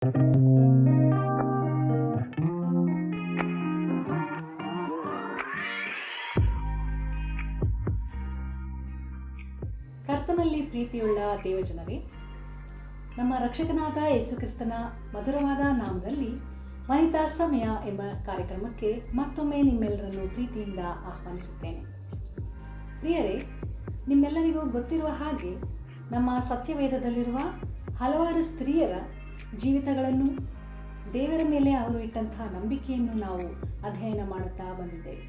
ಕರ್ತನಲ್ಲಿ ಪ್ರೀತಿಯುಳ್ಳ ದೇವಜನರೇ, ನಮ್ಮ ರಕ್ಷಕನಾದ ಯೇಸುಕ್ರಿಸ್ತನ ಮಧುರವಾದ ನಾಮದಲ್ಲಿ ವನಿತಾ ಸಮಯ ಎಂಬ ಕಾರ್ಯಕ್ರಮಕ್ಕೆ ಮತ್ತೊಮ್ಮೆ ನಿಮ್ಮೆಲ್ಲರನ್ನು ಪ್ರೀತಿಯಿಂದ ಆಹ್ವಾನಿಸುತ್ತೇನೆ. ಪ್ರಿಯರೇ, ನಿಮ್ಮೆಲ್ಲರಿಗೂ ಗೊತ್ತಿರುವ ಹಾಗೆ ನಮ್ಮ ಸತ್ಯವೇದದಲ್ಲಿರುವ ಹಲವಾರು ಸ್ತ್ರೀಯರ ಜೀವಿತಗಳನ್ನು, ದೇವರ ಮೇಲೆ ಅವರು ಇಟ್ಟಂತಹ ನಂಬಿಕೆಯನ್ನು ನಾವು ಅಧ್ಯಯನ ಮಾಡುತ್ತಾ ಬಂದಿದ್ದೇವೆ.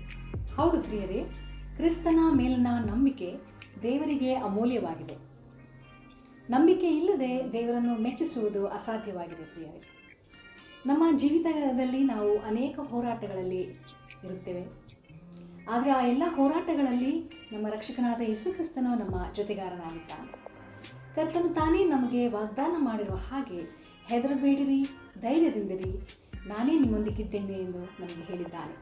ಹೌದು ಪ್ರಿಯರೇ, ಕ್ರಿಸ್ತನ ಮೇಲಿನ ನಂಬಿಕೆ ದೇವರಿಗೆ ಅಮೂಲ್ಯವಾಗಿದೆ. ನಂಬಿಕೆ ಇಲ್ಲದೆ ದೇವರನ್ನು ಮೆಚ್ಚಿಸುವುದು ಅಸಾಧ್ಯವಾಗಿದೆ. ಪ್ರಿಯರೇ, ನಮ್ಮ ಜೀವಿತದಲ್ಲಿ ನಾವು ಅನೇಕ ಹೋರಾಟಗಳಲ್ಲಿ ಇರುತ್ತೇವೆ. ಆದರೆ ಆ ಎಲ್ಲ ಹೋರಾಟಗಳಲ್ಲಿ ನಮ್ಮ ರಕ್ಷಕನಾದ ಯೇಸುಕ್ರಿಸ್ತನು ನಮ್ಮ ಜೊತೆಗಾರನಾಗಿದ್ದಾನೆ. ಕರ್ತನು ತಾನೇ ನಮಗೆ ವಾಗ್ದಾನ ಮಾಡಿರುವ ಹಾಗೆ, ಹೆದರಬೇಡಿರಿ, ಧೈರ್ಯದಿಂದಿರಿ, ನಾನೇ ನಿಮ್ಮೊಂದಿಗಿದ್ದೇನೆ ಎಂದು ನಮಗೆ ಹೇಳಿದ್ದಾನೆ.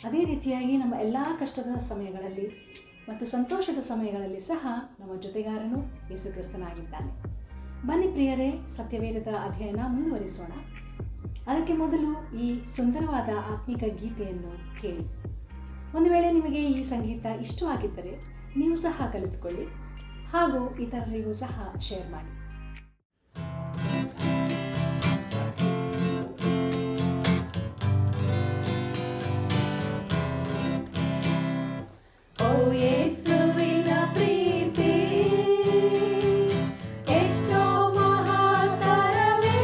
ಅದೇ ರೀತಿಯಾಗಿ ನಮ್ಮ ಎಲ್ಲ ಕಷ್ಟದ ಸಮಯಗಳಲ್ಲಿ ಮತ್ತು ಸಂತೋಷದ ಸಮಯಗಳಲ್ಲಿ ಸಹ ನಮ್ಮ ಜೊತೆಗಾರನು ಯೇಸುಕ್ರಿಸ್ತನಾಗಿದ್ದಾನೆ. ಬನ್ನಿ ಪ್ರಿಯರೇ, ಸತ್ಯವೇದದ ಅಧ್ಯಯನ ಮುಂದುವರಿಸೋಣ. ಅದಕ್ಕೆ ಮೊದಲು ಈ ಸುಂದರವಾದ ಆತ್ಮಿಕ ಗೀತೆಯನ್ನು ಕೇಳಿ. ಒಂದು ವೇಳೆ ನಿಮಗೆ ಈ ಸಂಗೀತ ಇಷ್ಟವಾಗಿದ್ದರೆ ನೀವು ಸಹ ಕಲಿತುಕೊಳ್ಳಿ ಹಾಗೂ ಇತರರಿಗೂ ಸಹ ಶೇರ್ ಮಾಡಿ. ಯೇಸುವಿನ ಪ್ರೀತಿ ಎಷ್ಟೋ ಮಹಾತರವೇ,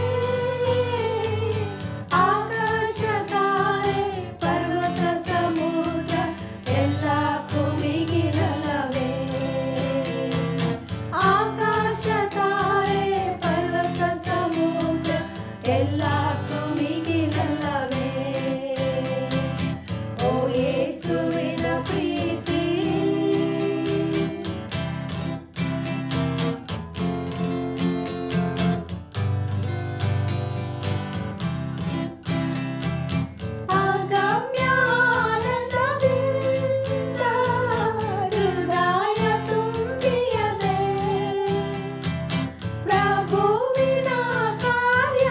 ಆಕಾಶ ತಾರೆ ಪರ್ವತ ಸಮುದ್ರ ಎಲ್ಲಕ್ಕೂ ಮಿಗಿಲಲ್ಲವೇ. ಆಕಾಶ ತಾರೆ ಪರ್ವತ ಸಮುದ್ರ ಎಲ್ಲಕ್ಕೂ ಮಿಗಿಲಲ್ಲವೇ. ಓ ಯೇಸುವಿನ ಪ್ರೀತಿ ಅಗಮ್ಯ ಆನಂದದಿಂದ ಹೃದಯ ತುಂಬಿಯದೆ, ಪ್ರಭುವಿನ ಕಾರ್ಯ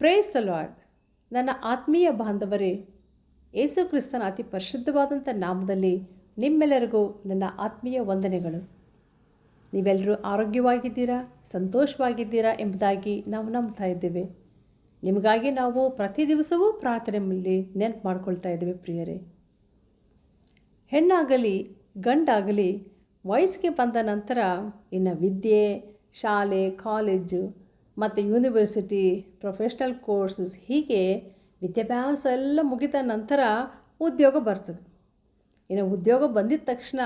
ಪ್ರೇಸ್ ದ ಲಾರ್ಡ್. ನನ್ನ ಆತ್ಮೀಯ ಬಾಂಧವರೇ, ಯೇಸು ಕ್ರಿಸ್ತನ ಅತಿ ಪರಿಶುದ್ಧವಾದಂಥ ನಾಮದಲ್ಲಿ ನಿಮ್ಮೆಲ್ಲರಿಗೂ ನನ್ನ ಆತ್ಮೀಯ ವಂದನೆಗಳು. ನೀವೆಲ್ಲರೂ ಆರೋಗ್ಯವಾಗಿದ್ದೀರಾ, ಸಂತೋಷವಾಗಿದ್ದೀರಾ ಎಂಬುದಾಗಿ ನಾವು ನಂಬ್ತಾ ಇದ್ದೇವೆ. ನಿಮಗಾಗಿ ನಾವು ಪ್ರತಿ ದಿವಸವೂ ಪ್ರಾರ್ಥನೆಯಲ್ಲಿ ನೆನಪು ಮಾಡ್ಕೊಳ್ತಾ ಇದ್ದೇವೆ. ಪ್ರಿಯರೇ, ಹೆಣ್ಣಾಗಲಿ ಗಂಡಾಗಲಿ ವಯಸ್ಸಿಗೆ ಬಂದ ನಂತರ ಇನ್ನು ವಿದ್ಯೆ, ಶಾಲೆ, ಕಾಲೇಜು ಮತ್ತು ಯೂನಿವರ್ಸಿಟಿ, ಪ್ರೊಫೆಷ್ನಲ್ ಕೋರ್ಸಸ್ ಹೀಗೆ ವಿದ್ಯಾಭ್ಯಾಸ ಎಲ್ಲ ಮುಗಿದ ನಂತರ ಉದ್ಯೋಗ ಬರ್ತದೆ. ಇನ್ನು ಉದ್ಯೋಗ ಬಂದಿದ ತಕ್ಷಣ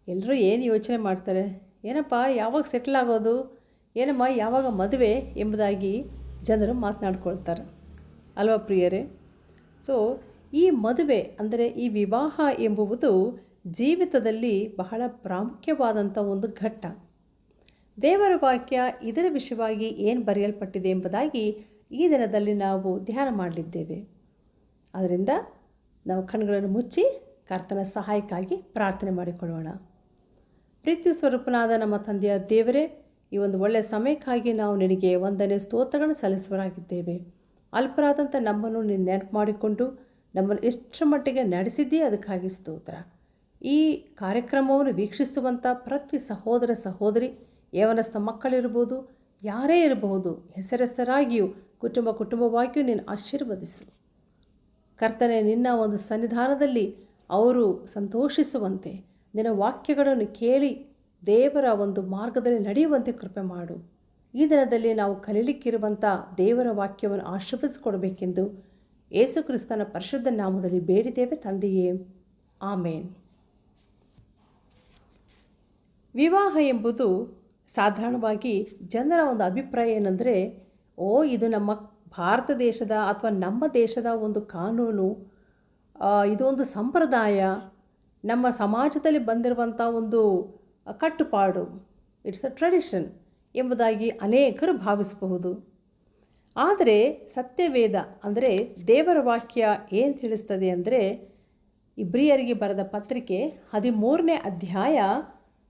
ಎಲ್ಲರೂ ಏನು ಯೋಚನೆ ಮಾಡ್ತಾರೆ, ಏನಪ್ಪ ಯಾವಾಗ ಸೆಟ್ಲ್ ಆಗೋದು, ಏನಮ್ಮ ಯಾವಾಗ ಮದುವೆ ಎಂಬುದಾಗಿ ಜನರು ಮಾತನಾಡ್ಕೊಳ್ತಾರೆ ಅಲ್ವಾ ಪ್ರಿಯರೇ? ಸೊ ಈ ಮದುವೆ ಅಂದರೆ ಈ ವಿವಾಹ ಎಂಬುವುದು ಜೀವಿತದಲ್ಲಿ ಬಹಳ ಪ್ರಾಮುಖ್ಯವಾದಂಥ ಒಂದು ಘಟ್ಟ. ದೇವರ ವಾಕ್ಯ ಇದರ ವಿಷಯವಾಗಿ ಏನು ಬರೆಯಲ್ಪಟ್ಟಿದೆ ಎಂಬುದಾಗಿ ಈ ದಿನದಲ್ಲಿ ನಾವು ಧ್ಯಾನ ಮಾಡಲಿದ್ದೇವೆ. ಆದ್ದರಿಂದ ನಾವು ಕಣ್ಣುಗಳನ್ನು ಮುಚ್ಚಿ ಕರ್ತನ ಸಹಾಯಕ್ಕಾಗಿ ಪ್ರಾರ್ಥನೆ ಮಾಡಿಕೊಳ್ಳೋಣ. ಪ್ರೀತಿ ಸ್ವರೂಪನಾದ ನಮ್ಮ ತಂದೆಯ ದೇವರೇ, ಈ ಒಂದು ಒಳ್ಳೆಯ ಸಮಯಕ್ಕಾಗಿ ನಾವು ನಿನಗೆ ವಂದನೆ ಸ್ತೋತ್ರಗಳನ್ನು ಸಲ್ಲಿಸುವರಾಗಿದ್ದೇವೆ. ಅಲ್ಪರಾದಂಥ ನಮ್ಮನ್ನು ನೀನು ನೆನಪು ಮಾಡಿಕೊಂಡು ನಮ್ಮನ್ನು ಎಷ್ಟರ ಮಟ್ಟಿಗೆ ನಡೆಸಿದ್ದೇ ಅದಕ್ಕಾಗಿ ಸ್ತೋತ್ರ. ಈ ಕಾರ್ಯಕ್ರಮವನ್ನು ವೀಕ್ಷಿಸುವಂಥ ಪ್ರತಿ ಸಹೋದರ ಸಹೋದರಿ, ಯೌವನಸ್ಥ ಮಕ್ಕಳಿರ್ಬೋದು, ಯಾರೇ ಇರಬಹುದು, ಹೆಸರೆಸರಾಗಿಯೂ ಕುಟುಂಬವಾಗಿಯೂ ನೀನು ಆಶೀರ್ವದಿಸು ಕರ್ತನೆ. ನಿನ್ನ ಒಂದು ಸನ್ನಿಧಾನದಲ್ಲಿ ಅವರು ಸಂತೋಷಿಸುವಂತೆ, ನಿನ್ನ ವಾಕ್ಯಗಳನ್ನು ಕೇಳಿ ದೇವರ ಒಂದು ಮಾರ್ಗದಲ್ಲಿ ನಡೆಯುವಂತೆ ಕೃಪೆ ಮಾಡು. ಈ ದಿನದಲ್ಲಿ ನಾವು ಕಲೀಲಿಕ್ಕಿರುವಂಥ ದೇವರ ವಾಕ್ಯವನ್ನು ಆಶೀರ್ವದಿಸಿಕೊಡಬೇಕೆಂದು ಯೇಸು ಕ್ರಿಸ್ತನ ಪರಿಶುದ್ಧ ನಾಮದಲ್ಲಿ ಬೇಡಿದ್ದೇವೆ ತಂದೆಯೇ, ಆಮೇನ್. ವಿವಾಹ ಎಂಬುದು ಸಾಧಾರಣವಾಗಿ ಜನರ ಒಂದು ಅಭಿಪ್ರಾಯ ಏನೆಂದರೆ, ಇದು ನಮ್ಮ ಭಾರತ ದೇಶದ ಅಥವಾ ನಮ್ಮ ದೇಶದ ಒಂದು ಕಾನೂನು, ಇದೊಂದು ಸಂಪ್ರದಾಯ, ನಮ್ಮ ಸಮಾಜದಲ್ಲಿ ಬಂದಿರುವಂಥ ಒಂದು ಕಟ್ಟುಪಾಡು, ಇಟ್ಸ್ ಅ ಟ್ರೆಡಿಷನ್ ಎಂಬುದಾಗಿ ಅನೇಕರು ಭಾವಿಸಬಹುದು. ಆದರೆ ಸತ್ಯವೇದ ಅಂದರೆ ದೇವರ ವಾಕ್ಯ ಏನು ತಿಳಿಸ್ತದೆ ಅಂದರೆ, ಇಬ್ರಿಯರಿಗೆ ಬರೆದ ಪತ್ರಿಕೆ 13ನೇ ಅಧ್ಯಾಯ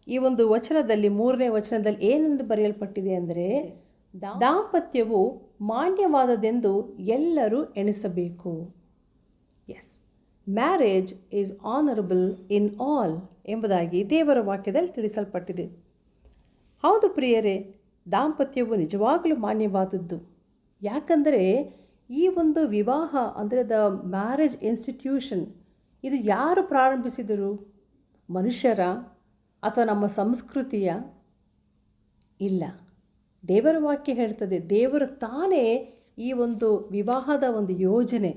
ಈ ಒಂದು ವಚನದಲ್ಲಿ 3ನೇ ವಚನದಲ್ಲಿ ಏನೆಂದು ಬರೆಯಲ್ಪಟ್ಟಿದೆ ಅಂದರೆ, ದಾಂಪತ್ಯವು ಮಾನ್ಯವಾದದೆಂದು ಎಲ್ಲರೂ ಎಣಿಸಬೇಕು. Yes, marriage is honourable in all ಎಂಬುದಾಗಿ ದೇವರ ವಾಕ್ಯದಲ್ಲಿ ತಿಳಿಸಲ್ಪಟ್ಟಿದೆ. ಹೌದು ಪ್ರಿಯರೇ, ದಾಂಪತ್ಯವು ನಿಜವಾಗಲೂ ಮಾನ್ಯವಾದದ್ದು. ಯಾಕಂದರೆ ಈ ಒಂದು ವಿವಾಹ ಅಂದರೆ ದ ಮ್ಯಾರೇಜ್ ಇನ್ಸ್ಟಿಟ್ಯೂಷನ್ ಇದು ಯಾರು ಪ್ರಾರಂಭಿಸಿದರು? ಮನುಷ್ಯರ ಅಥವಾ ನಮ್ಮ ಸಂಸ್ಕೃತಿಯ? ಇಲ್ಲ, ದೇವರ ವಾಕ್ಯ ಹೇಳ್ತದೆ, ದೇವರು ತಾನೇ ಈ ಒಂದು ವಿವಾಹದ ಒಂದು ಯೋಜನೆ,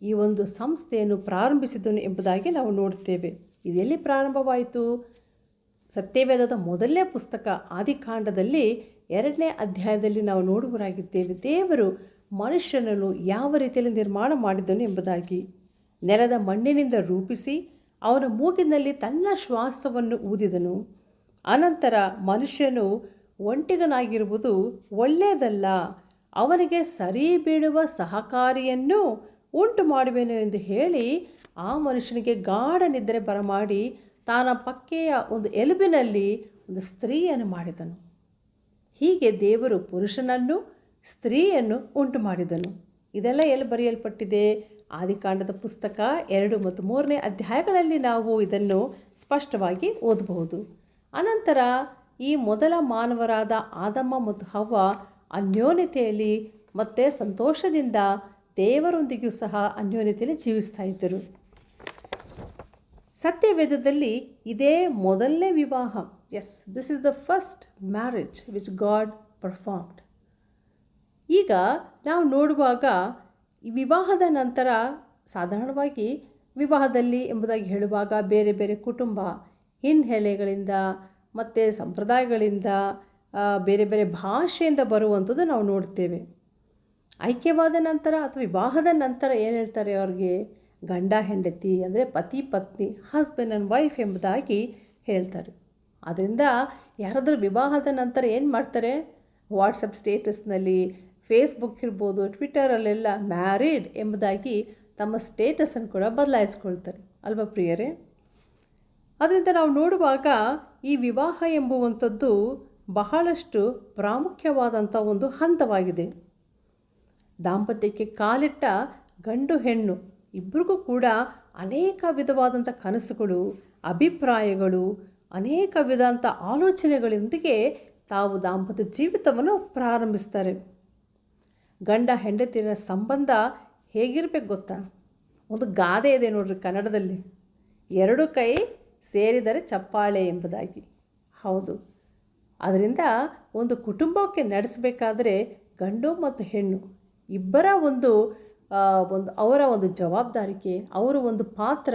ಈ ಒಂದು ಸಂಸ್ಥೆಯನ್ನು ಪ್ರಾರಂಭಿಸಿದನು ಎಂಬುದಾಗಿ ನಾವು ನೋಡ್ತೇವೆ. ಇದೆಲ್ಲಿ ಪ್ರಾರಂಭವಾಯಿತು? ಸತ್ಯವೇದದ ಮೊದಲನೇ ಪುಸ್ತಕ ಆದಿಕಾಂಡದಲ್ಲಿ 2ನೇ ಅಧ್ಯಾಯದಲ್ಲಿ ನಾವು ನೋಡುವರಾಗಿದ್ದೇವೆ. ದೇವರು ಮನುಷ್ಯನನ್ನು ಯಾವ ರೀತಿಯಲ್ಲಿ ನಿರ್ಮಾಣ ಮಾಡಿದನು ಎಂಬುದಾಗಿ. ನೆಲದ ಮಣ್ಣಿನಿಂದ ರೂಪಿಸಿ ಅವನ ಮೂಗಿನಲ್ಲಿ ತನ್ನ ಶ್ವಾಸವನ್ನು ಊದಿದನು. ಅನಂತರ ಮನುಷ್ಯನು ಒಂಟಿಗನಾಗಿರುವುದು ಒಳ್ಳೆಯದಲ್ಲ, ಅವನಿಗೆ ಸರಿ ಬೀಳುವ ಸಹಕಾರಿಯನ್ನು ಉಂಟು ಮಾಡುವೆನು ಎಂದು ಹೇಳಿ ಆ ಮನುಷ್ಯನಿಗೆ ಗಾಢ ನಿದ್ರೆ ಬರಮಾಡಿ ತಾನ ಪಕ್ಕೆಯ ಒಂದು ಎಲುಬಿನಲ್ಲಿ ಒಂದು ಸ್ತ್ರೀಯನ್ನು ಮಾಡಿದನು. ಹೀಗೆ ದೇವರು ಪುರುಷನನ್ನು ಸ್ತ್ರೀಯನ್ನು ಉಂಟು ಮಾಡಿದನು. ಇದೆಲ್ಲ ಎಲ್ಲಿ ಬರೆಯಲ್ಪಟ್ಟಿದೆ? ಆದಿಕಾಂಡದ ಪುಸ್ತಕ 2 ಮತ್ತು 3ನೇ ಅಧ್ಯಾಯಗಳಲ್ಲಿ ನಾವು ಇದನ್ನು ಸ್ಪಷ್ಟವಾಗಿ ಓದಬಹುದು. ಅನಂತರ ಈ ಮೊದಲ ಮಾನವರಾದ ಆದಮ ಮತ್ತು ಹವ್ವ ಅನ್ಯೋನ್ಯತೆಯಲ್ಲಿ ಮತ್ತು ಸಂತೋಷದಿಂದ ದೇವರೊಂದಿಗೂ ಸಹ ಅನ್ಯೋನ್ಯತೆಯಲ್ಲಿ ಜೀವಿಸ್ತಾ ಇದ್ದರು. ಸತ್ಯವೇದದಲ್ಲಿ ಇದೇ ಮೊದಲನೇ ವಿವಾಹ. Yes, this is the first marriage which God performed. ಈಗ ನಾವು ನೋಡುವಾಗ ಈ ವಿವಾಹದ ನಂತರ ಸಾಧಾರಣವಾಗಿ ವಿವಾಹದಲ್ಲಿ ಎಂಬುದಾಗಿ ಹೇಳುವಾಗ ಬೇರೆ ಬೇರೆ ಕುಟುಂಬ ಹಿನ್ನೆಲೆಗಳಿಂದ ಮತ್ತು ಸಂಪ್ರದಾಯಗಳಿಂದ ಬೇರೆ ಬೇರೆ ಭಾಷೆಯಿಂದ ಬರುವಂಥದ್ದು ನಾವು ನೋಡ್ತೇವೆ. ಐಕ್ಯವಾದ ನಂತರ ಅಥವಾ ವಿವಾಹದ ನಂತರ ಏನು ಹೇಳ್ತಾರೆ ಅವ್ರಿಗೆ? ಗಂಡ ಹೆಂಡತಿ ಅಂದರೆ ಪತಿ ಪತ್ನಿ, ಹಸ್ಬೆಂಡ್ ಆ್ಯಂಡ್ ವೈಫ್ ಎಂಬುದಾಗಿ ಹೇಳ್ತಾರೆ. ಆದ್ದರಿಂದ ಯಾರಾದರೂ ವಿವಾಹದ ನಂತರ ಏನು ಮಾಡ್ತಾರೆ? ವಾಟ್ಸಪ್ ಸ್ಟೇಟಸ್ನಲ್ಲಿ, ಫೇಸ್ಬುಕ್ ಇರ್ಬೋದು, ಟ್ವಿಟರಲ್ಲೆಲ್ಲ ಮ್ಯಾರಿಡ್ ಎಂಬುದಾಗಿ ತಮ್ಮ ಸ್ಟೇಟಸನ್ನು ಕೂಡ ಬದಲಾಯಿಸ್ಕೊಳ್ತಾರೆ ಅಲ್ವಾ ಪ್ರಿಯರೇ? ಅದರಿಂದ ನಾವು ನೋಡುವಾಗ ಈ ವಿವಾಹ ಎಂಬುವಂಥದ್ದು ಬಹಳಷ್ಟು ಪ್ರಾಮುಖ್ಯವಾದಂಥ ಒಂದು ಹಂತವಾಗಿದೆ. ದಾಂಪತ್ಯಕ್ಕೆ ಕಾಲಿಟ್ಟ ಗಂಡು ಹೆಣ್ಣು ಇಬ್ಬರಿಗೂ ಕೂಡ ಅನೇಕ ವಿಧವಾದಂಥ ಕನಸುಗಳು, ಅಭಿಪ್ರಾಯಗಳು, ಅನೇಕ ವಿಧವಾದಂಥ ಆಲೋಚನೆಗಳೊಂದಿಗೆ ತಾವು ದಾಂಪತ್ಯ ಜೀವಿತವನ್ನು ಪ್ರಾರಂಭಿಸ್ತಾರೆ. ಗಂಡ ಹೆಂಡತಿಯರ ಸಂಬಂಧ ಹೇಗಿರ್ಬೇಕು ಗೊತ್ತಾ? ಒಂದು ಗಾದೆ ಇದೆ ನೋಡ್ರಿ ಕನ್ನಡದಲ್ಲಿ, ಎರಡು ಕೈ ಸೇರಿದರೆ ಚಪ್ಪಾಳೆ ಎಂಬುದಾಗಿ. ಹೌದು, ಅದರಿಂದ ಒಂದು ಕುಟುಂಬಕ್ಕೆ ನಡೆಸಬೇಕಾದ್ರೆ ಗಂಡು ಮತ್ತು ಹೆಣ್ಣು ಇಬ್ಬರ ಒಂದು ಅವರ ಒಂದು ಜವಾಬ್ದಾರಿಕೆ, ಅವರ ಒಂದು ಪಾತ್ರ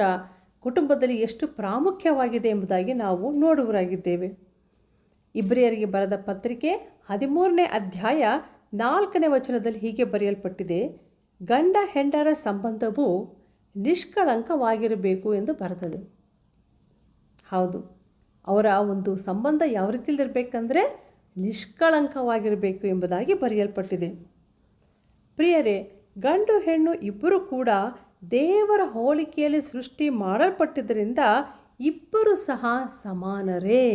ಕುಟುಂಬದಲ್ಲಿ ಎಷ್ಟು ಪ್ರಾಮುಖ್ಯವಾಗಿದೆ ಎಂಬುದಾಗಿ ನಾವು ನೋಡುವರಾಗಿದ್ದೇವೆ. ಇಬ್ರಿಯರಿಗೆ ಬರೆದ ಪತ್ರಿಕೆ 13ನೇ ಅಧ್ಯಾಯ 4ನೇ ವಚನದಲ್ಲಿ ಹೀಗೆ ಬರೆಯಲ್ಪಟ್ಟಿದೆ, ಗಂಡ ಹೆಂಡರ ಸಂಬಂಧವು ನಿಷ್ಕಳಂಕವಾಗಿರಬೇಕು ಎಂದು ಬರೆದದು. ಹೌದು, ಅವರ ಒಂದು ಸಂಬಂಧ ಯಾವ ರೀತಿಯಲ್ಲಿರಬೇಕಂದ್ರೆ ನಿಷ್ಕಳಂಕವಾಗಿರಬೇಕು ಎಂಬುದಾಗಿ ಬರೆಯಲ್ಪಟ್ಟಿದೆ. ಪ್ರಿಯರೇ, ಗಂಡು ಹೆಣ್ಣು ಇಬ್ಬರು ಕೂಡ ದೇವರ ಹೋಲಿಕೆಯಲ್ಲಿ ಸೃಷ್ಟಿ ಮಾಡಲ್ಪಟ್ಟಿದ್ದರಿಂದ ಇಬ್ಬರು ಸಹ ಸಮಾನರೇ.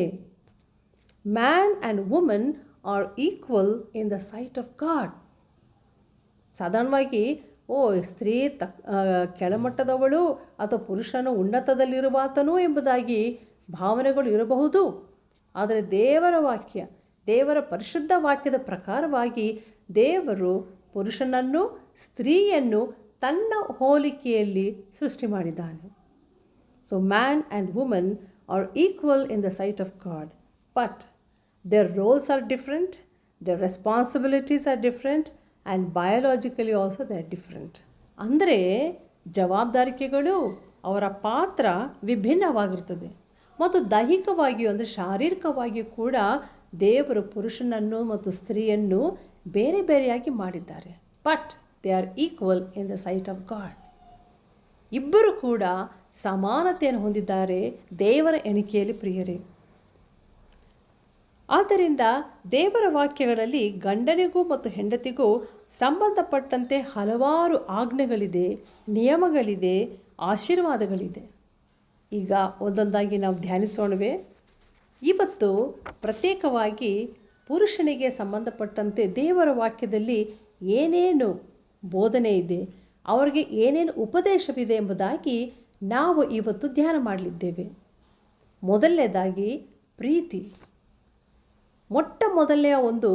Man and woman are equal in the sight of God. ಸಾಧಾರಣವಾಗಿ ಸ್ತ್ರೀ ಕೆಳಮಟ್ಟದವಳು ಅಥವಾ ಪುರುಷನು ಉನ್ನತದಲ್ಲಿರುವಾತನು ಎಂಬುದಾಗಿ ಭಾವನೆಗಳು ಇರಬಹುದು. ಆದರೆ ದೇವರ ವಾಕ್ಯ, ದೇವರ ಪರಿಶುದ್ಧ ವಾಕ್ಯದ ಪ್ರಕಾರವಾಗಿ ದೇವರು ಪುರುಷನನ್ನು ಸ್ತ್ರೀಯನ್ನು ತನ್ನ ಹೋಲಿಕೆಯಲ್ಲಿ ಸೃಷ್ಟಿ ಮಾಡಿದ್ದಾನೆ. So man and woman are equal in the sight of God, but their roles are different, their responsibilities are different and biologically also they are different. ಅಂದರೆ ಜವಾಬ್ದಾರಿಕೆಗಳು, ಅವರ ಪಾತ್ರ ವಿಭಿನ್ನವಾಗಿರ್ತದೆ. ಮತ್ತು ದೈಹಿಕವಾಗಿಯೂ ಅಂದರೆ ಶಾರೀರಿಕವಾಗಿಯೂ ಕೂಡ ದೇವರು ಪುರುಷನನ್ನು ಮತ್ತು ಸ್ತ್ರೀಯನ್ನು ಬೇರೆ ಬೇರೆಯಾಗಿ ಮಾಡಿದ್ದಾರೆ. But they are equal in the sight of god. ಇಬ್ಬರು ಕೂಡ ಸಮಾನತೆಯನ್ನು ಹೊಂದಿದ್ದಾರೆ ದೇವರ ಎಣಿಕೆಯಲ್ಲಿ ಪ್ರಿಯರೇ. ಆದ್ದರಿಂದ ದೇವರ ವಾಕ್ಯಗಳಲ್ಲಿ ಗಂಡನಿಗೂ ಮತ್ತು ಹೆಂಡತಿಗೂ ಸಂಬಂಧಪಟ್ಟಂತೆ ಹಲವಾರು ಆಜ್ಞೆಗಳಿದೆ, ನಿಯಮಗಳಿದೆ, ಆಶೀರ್ವಾದಗಳಿದೆ. ಈಗ ಒಂದೊಂದಾಗಿ ನಾವು ಧ್ಯಾನಿಸೋಣವೇ. ಇವತ್ತು ಪ್ರತ್ಯೇಕವಾಗಿ ಪುರುಷನಿಗೆ ಸಂಬಂಧಪಟ್ಟಂತೆ ದೇವರ ವಾಕ್ಯದಲ್ಲಿ ಏನೇನು ಬೋಧನೆ ಇದೆ, ಅವರಿಗೆ ಏನೇನು ಉಪದೇಶವಿದೆ ಎಂಬುದಾಗಿ ನಾವು ಇವತ್ತು ಧ್ಯಾನ ಮಾಡಲಿದ್ದೇವೆ. ಮೊದಲನೇದಾಗಿ ಪ್ರೀತಿ. ಮೊಟ್ಟ ಮೊದಲನೆಯ ಒಂದು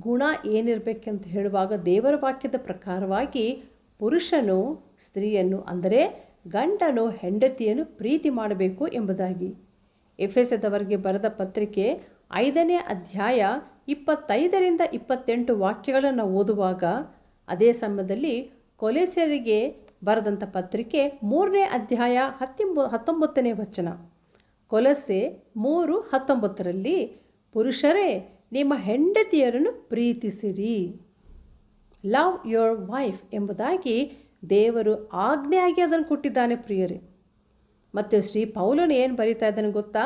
ಗುಣ ಏನಿರಬೇಕಂತ ಹೇಳುವಾಗ ದೇವರ ವಾಕ್ಯದ ಪ್ರಕಾರವಾಗಿ ಪುರುಷನು ಸ್ತ್ರೀಯನ್ನು ಅಂದರೆ ಗಂಡನು ಹೆಂಡತಿಯನ್ನು ಪ್ರೀತಿ ಮಾಡಬೇಕು ಎಂಬುದಾಗಿ. ಎಫೆಸದವರಿಗೆ ಬರೆದ ಪತ್ರಿಕೆ 5ನೇ ಅಧ್ಯಾಯ 25ರಿಂದ 28 ವಾಕ್ಯಗಳನ್ನು ಓದುವಾಗ, ಅದೇ ಸಮಯದಲ್ಲಿ ಕೊಲೊಸ್ಸೆಯರಿಗೆ ಬರೆದಂಥ ಪತ್ರಿಕೆ 3ನೇ ಅಧ್ಯಾಯ 19ನೇ ವಚನ, ಕೊಲೊಸ್ಸೆ 3:19ರಲ್ಲಿ, ಪುರುಷರೇ ನಿಮ್ಮ ಹೆಂಡತಿಯರನ್ನು ಪ್ರೀತಿಸಿರಿ, ಲವ್ ಯೋರ್ ವೈಫ್ ಎಂಬುದಾಗಿ ದೇವರು ಆಜ್ಞೆಯಾಗಿ ಅದನ್ನು ಕೊಟ್ಟಿದ್ದಾನೆ ಪ್ರಿಯರೇ. ಮತ್ತು ಶ್ರೀ ಪೌಲನು ಏನು ಬರೀತಾ ಇದ್ದಾನೆ ಗೊತ್ತಾ?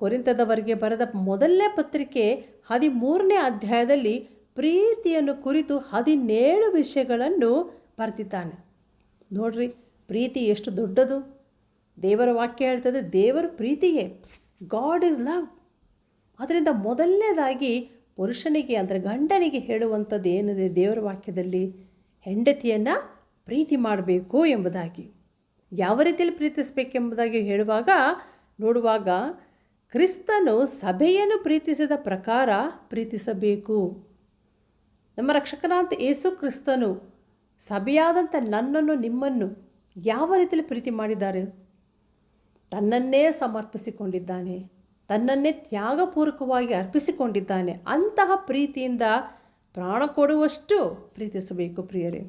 ಕೊರಿಂಥದವರಿಗೆ ಬರೆದ ಮೊದಲನೇ ಪತ್ರಿಕೆ 13ನೇ ಅಧ್ಯಾಯದಲ್ಲಿ ಪ್ರೀತಿಯನ್ನು ಕುರಿತು 17 ವಿಷಯಗಳನ್ನು ಬರೆದಿದ್ದಾನೆ. ನೋಡ್ರಿ, ಪ್ರೀತಿ ಎಷ್ಟು ದೊಡ್ಡದು. ದೇವರ ವಾಕ್ಯ ಹೇಳ್ತದೆ ದೇವರು ಪ್ರೀತಿಯೇ, ಗಾಡ್ ಈಸ್ ಲವ್. ಅದರಿಂದ ಮೊದಲನೇದಾಗಿ ಪುರುಷನಿಗೆ ಅಂದರೆ ಗಂಡನಿಗೆ ಹೇಳುವಂಥದ್ದು ಏನಿದೆ ದೇವರ ವಾಕ್ಯದಲ್ಲಿ, ಹೆಂಡತಿಯನ್ನು ಪ್ರೀತಿ ಮಾಡಬೇಕು ಎಂಬುದಾಗಿ. ಯಾವ ರೀತಿಯಲ್ಲಿ ಪ್ರೀತಿಸಬೇಕೆಂಬುದಾಗಿ ನೋಡುವಾಗ ಕ್ರಿಸ್ತನು ಸಭೆಯನ್ನು ಪ್ರೀತಿಸಿದ ಪ್ರಕಾರ ಪ್ರೀತಿಸಬೇಕು. ನಮ್ಮ ರಕ್ಷಕನಾದ ಯೇಸು ಕ್ರಿಸ್ತನು ಸಭೆಯಾದಂಥ ನನ್ನನ್ನು ನಿಮ್ಮನ್ನು ಯಾವ ರೀತಿಯಲ್ಲಿ ಪ್ರೀತಿ ಮಾಡಿದ್ದಾರೆ? ತನ್ನನ್ನೇ ಸಮರ್ಪಿಸಿಕೊಂಡಿದ್ದಾನೆ, ತನ್ನನ್ನೇ ತ್ಯಾಗಪೂರ್ವಕವಾಗಿ ಅರ್ಪಿಸಿಕೊಂಡಿದ್ದಾನೆ. ಅಂತಹ ಪ್ರೀತಿಯಿಂದ ಪ್ರಾಣ ಕೊಡುವಷ್ಟು ಪ್ರೀತಿಸಬೇಕು ಪ್ರಿಯರೇ.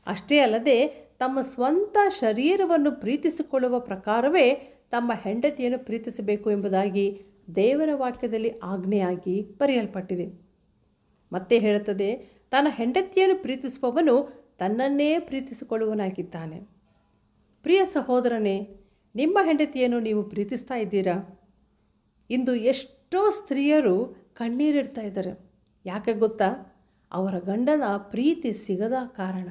ಅಷ್ಟೇ ಅಲ್ಲದೆ ತಮ್ಮ ಸ್ವಂತ ಶರೀರವನ್ನು ಪ್ರೀತಿಸಿಕೊಳ್ಳುವ ಪ್ರಕಾರವೇ ತಮ್ಮ ಹೆಂಡತಿಯನ್ನು ಪ್ರೀತಿಸಬೇಕು ಎಂಬುದಾಗಿ ದೇವರ ವಾಕ್ಯದಲ್ಲಿ ಆಜ್ಞೆಯಾಗಿ ಬರೆಯಲ್ಪಟ್ಟಿದೆ. ಮತ್ತೆ ಹೇಳುತ್ತದೆ, ತನ್ನ ಹೆಂಡತಿಯನ್ನು ಪ್ರೀತಿಸುವವನು ತನ್ನನ್ನೇ ಪ್ರೀತಿಸಿಕೊಳ್ಳುವನಾಗಿದ್ದಾನೆ. ಪ್ರಿಯ ಸಹೋದರನೇ, ನಿಮ್ಮ ಹೆಂಡತಿಯನ್ನು ನೀವು ಪ್ರೀತಿಸ್ತಾ ಇದ್ದೀರಾ? ಇಂದು ಎಷ್ಟೋ ಸ್ತ್ರೀಯರು ಕಣ್ಣೀರಿಡ್ತಾ ಇದ್ದಾರೆ. ಯಾಕೆ ಗೊತ್ತಾ? ಅವರ ಗಂಡನ ಪ್ರೀತಿ ಸಿಗದ ಕಾರಣ.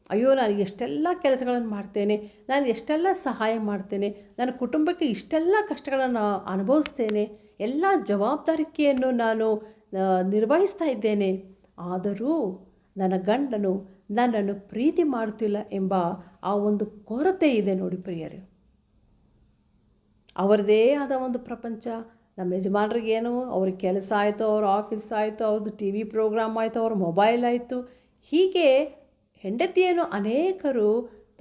ಅಯ್ಯೋ, ನಾನು ಎಷ್ಟೆಲ್ಲ ಕೆಲಸಗಳನ್ನು ಮಾಡ್ತೇನೆ, ನಾನು ಎಷ್ಟೆಲ್ಲ ಸಹಾಯ ಮಾಡ್ತೇನೆ, ನನ್ನ ಕುಟುಂಬಕ್ಕೆ ಇಷ್ಟೆಲ್ಲ ಕಷ್ಟಗಳನ್ನು ಅನುಭವಿಸ್ತೇನೆ, ಎಲ್ಲ ಜವಾಬ್ದಾರಿಕೆಯನ್ನು ನಾನು ನಿರ್ವಹಿಸ್ತಾ ಇದ್ದೇನೆ, ಆದರೂ ನನ್ನ ಗಂಡನು ನನ್ನನ್ನು ಪ್ರೀತಿ ಮಾಡ್ತಿಲ್ಲ ಎಂಬ ಆ ಒಂದು ಕೊರತೆ ಇದೆ ನೋಡಿ ಪ್ರಿಯರೇ. ಅವರದೇ ಆದ ಒಂದು ಪ್ರಪಂಚ. ನಮ್ಮ ಯಜಮಾನ್ರಿಗೇನು, ಅವ್ರಿಗೆ ಕೆಲಸ ಆಯಿತು, ಅವ್ರ ಆಫೀಸ್ ಆಯಿತು, ಅವ್ರದ್ದು ಟಿ ವಿ ಪ್ರೋಗ್ರಾಮ್ ಆಯಿತು, ಅವ್ರ ಮೊಬೈಲ್ ಆಯಿತು. ಹೀಗೆ ಹೆಂಡತಿಯನ್ನು ಅನೇಕರು